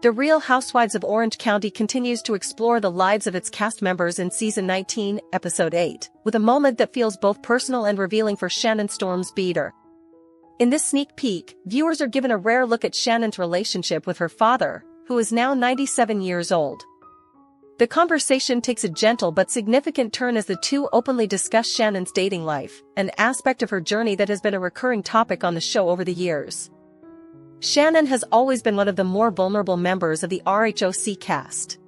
The Real Housewives of Orange County continues to explore the lives of its cast members in Season 19, Episode 8, with a moment that feels both personal and revealing for Shannon Storms Beador. In this sneak peek, viewers are given a rare look at Shannon's relationship with her father, who is now 97 years old. The conversation takes a gentle but significant turn as the two openly discuss Shannon's dating life, an aspect of her journey that has been a recurring topic on the show over the years. Shannon has always been one of the more vulnerable members of the RHOC cast.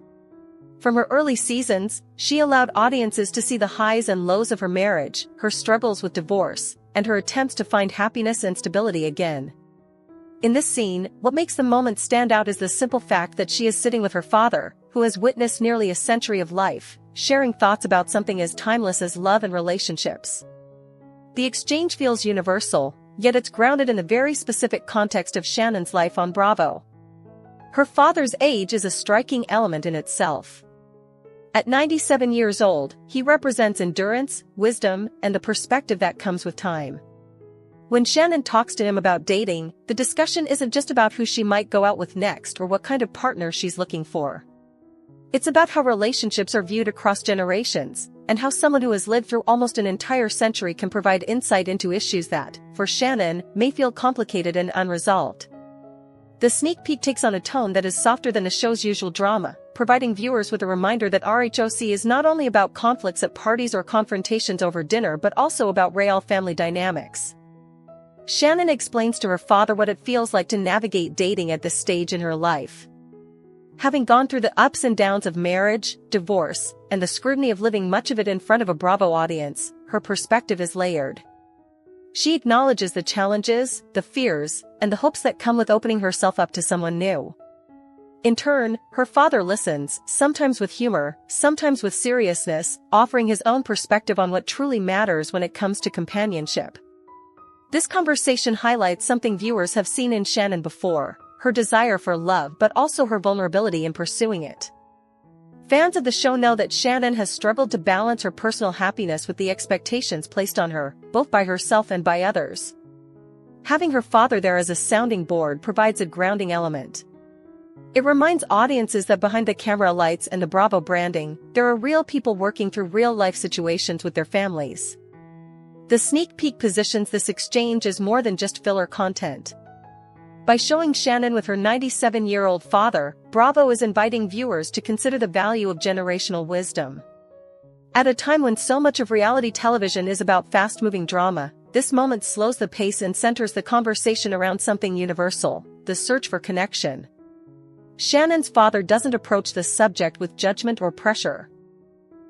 From her early seasons, she allowed audiences to see the highs and lows of her marriage, her struggles with divorce, and her attempts to find happiness and stability again. In this scene, what makes the moment stand out is the simple fact that she is sitting with her father, who has witnessed nearly a century of life, sharing thoughts about something as timeless as love and relationships. The exchange feels universal, yet it's grounded in the very specific context of Shannon's life on Bravo. Her father's age is a striking element in itself. At 97 years old, he represents endurance, wisdom, and the perspective that comes with time. When Shannon talks to him about dating, the discussion isn't just about who she might go out with next or what kind of partner she's looking for. It's about how relationships are viewed across generations, and how someone who has lived through almost an entire century can provide insight into issues that, for Shannon, may feel complicated and unresolved. The sneak peek takes on a tone that is softer than the show's usual drama, providing viewers with a reminder that RHOC is not only about conflicts at parties or confrontations over dinner but also about real family dynamics. Shannon explains to her father what it feels like to navigate dating at this stage in her life. Having gone through the ups and downs of marriage, divorce, and the scrutiny of living much of it in front of a Bravo audience, her perspective is layered. She acknowledges the challenges, the fears, and the hopes that come with opening herself up to someone new. In turn, her father listens, sometimes with humor, sometimes with seriousness, offering his own perspective on what truly matters when it comes to companionship. This conversation highlights something viewers have seen in Shannon before: her desire for love but also her vulnerability in pursuing it. Fans of the show know that Shannon has struggled to balance her personal happiness with the expectations placed on her, both by herself and by others. Having her father there as a sounding board provides a grounding element. It reminds audiences that behind the camera lights and the Bravo branding, there are real people working through real-life situations with their families. The sneak peek positions this exchange as more than just filler content. By showing Shannon with her 97-year-old father, Bravo is inviting viewers to consider the value of generational wisdom. At a time when so much of reality television is about fast-moving drama, this moment slows the pace and centers the conversation around something universal: the search for connection. Shannon's father doesn't approach the subject with judgment or pressure.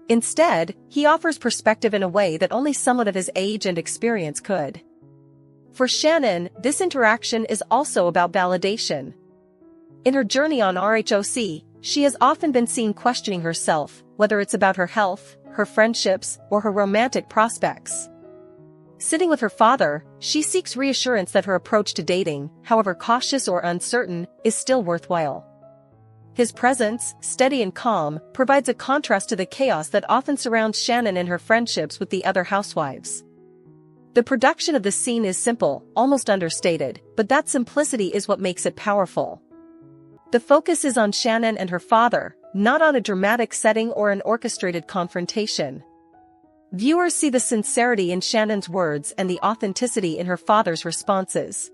Instead, he offers perspective in a way that only someone of his age and experience could. For Shannon, this interaction is also about validation. In her journey on RHOC, she has often been seen questioning herself, whether it's about her health, her friendships, or her romantic prospects. Sitting with her father, she seeks reassurance that her approach to dating, however cautious or uncertain, is still worthwhile. His presence, steady and calm, provides a contrast to the chaos that often surrounds Shannon and her friendships with the other housewives. The production of the scene is simple, almost understated, but that simplicity is what makes it powerful. The focus is on Shannon and her father, not on a dramatic setting or an orchestrated confrontation. Viewers see the sincerity in Shannon's words and the authenticity in her father's responses.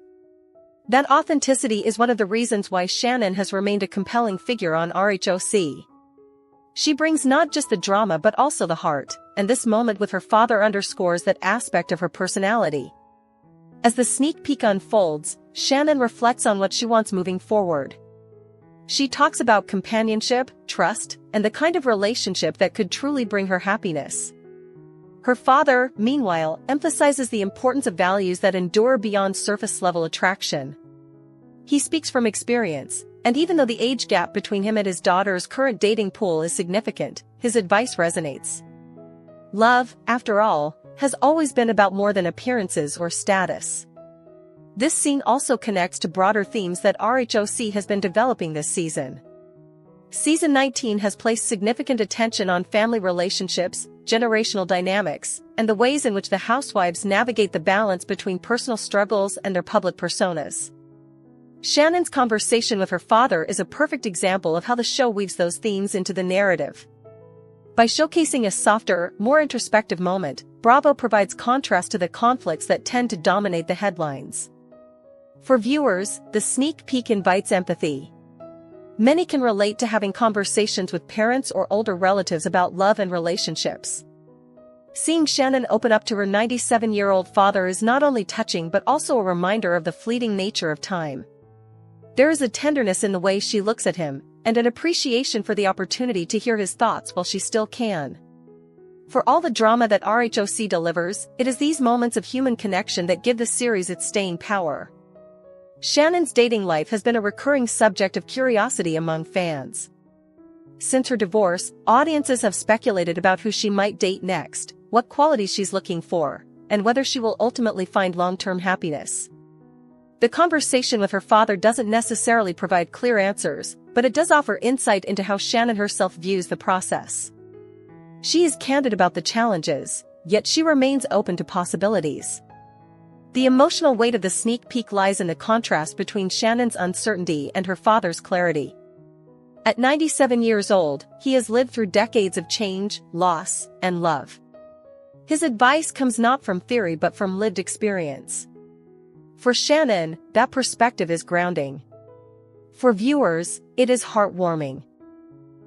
That authenticity is one of the reasons why Shannon has remained a compelling figure on RHOC. She brings not just the drama but also the heart, and this moment with her father underscores that aspect of her personality. As the sneak peek unfolds, Shannon reflects on what she wants moving forward. She talks about companionship, trust, and the kind of relationship that could truly bring her happiness. Her father, meanwhile, emphasizes the importance of values that endure beyond surface-level attraction. He speaks from experience, and even though the age gap between him and his daughter's current dating pool is significant, his advice resonates. Love, after all, has always been about more than appearances or status. This scene also connects to broader themes that RHOC has been developing this season. Season 19 has placed significant attention on family relationships, generational dynamics, and the ways in which the housewives navigate the balance between personal struggles and their public personas. Shannon's conversation with her father is a perfect example of how the show weaves those themes into the narrative. By showcasing a softer, more introspective moment, Bravo provides contrast to the conflicts that tend to dominate the headlines. For viewers, the sneak peek invites empathy. Many can relate to having conversations with parents or older relatives about love and relationships. Seeing Shannon open up to her 97-year-old father is not only touching but also a reminder of the fleeting nature of time. There is a tenderness in the way she looks at him, and an appreciation for the opportunity to hear his thoughts while she still can. For all the drama that RHOC delivers, it is these moments of human connection that give the series its staying power. Shannon's dating life has been a recurring subject of curiosity among fans. Since her divorce, audiences have speculated about who she might date next, what qualities she's looking for, and whether she will ultimately find long-term happiness. The conversation with her father doesn't necessarily provide clear answers, but it does offer insight into how Shannon herself views the process. She is candid about the challenges, yet she remains open to possibilities. The emotional weight of the sneak peek lies in the contrast between Shannon's uncertainty and her father's clarity. At 97 years old, he has lived through decades of change, loss, and love. His advice comes not from theory but from lived experience. For Shannon, that perspective is grounding. For viewers, it is heartwarming.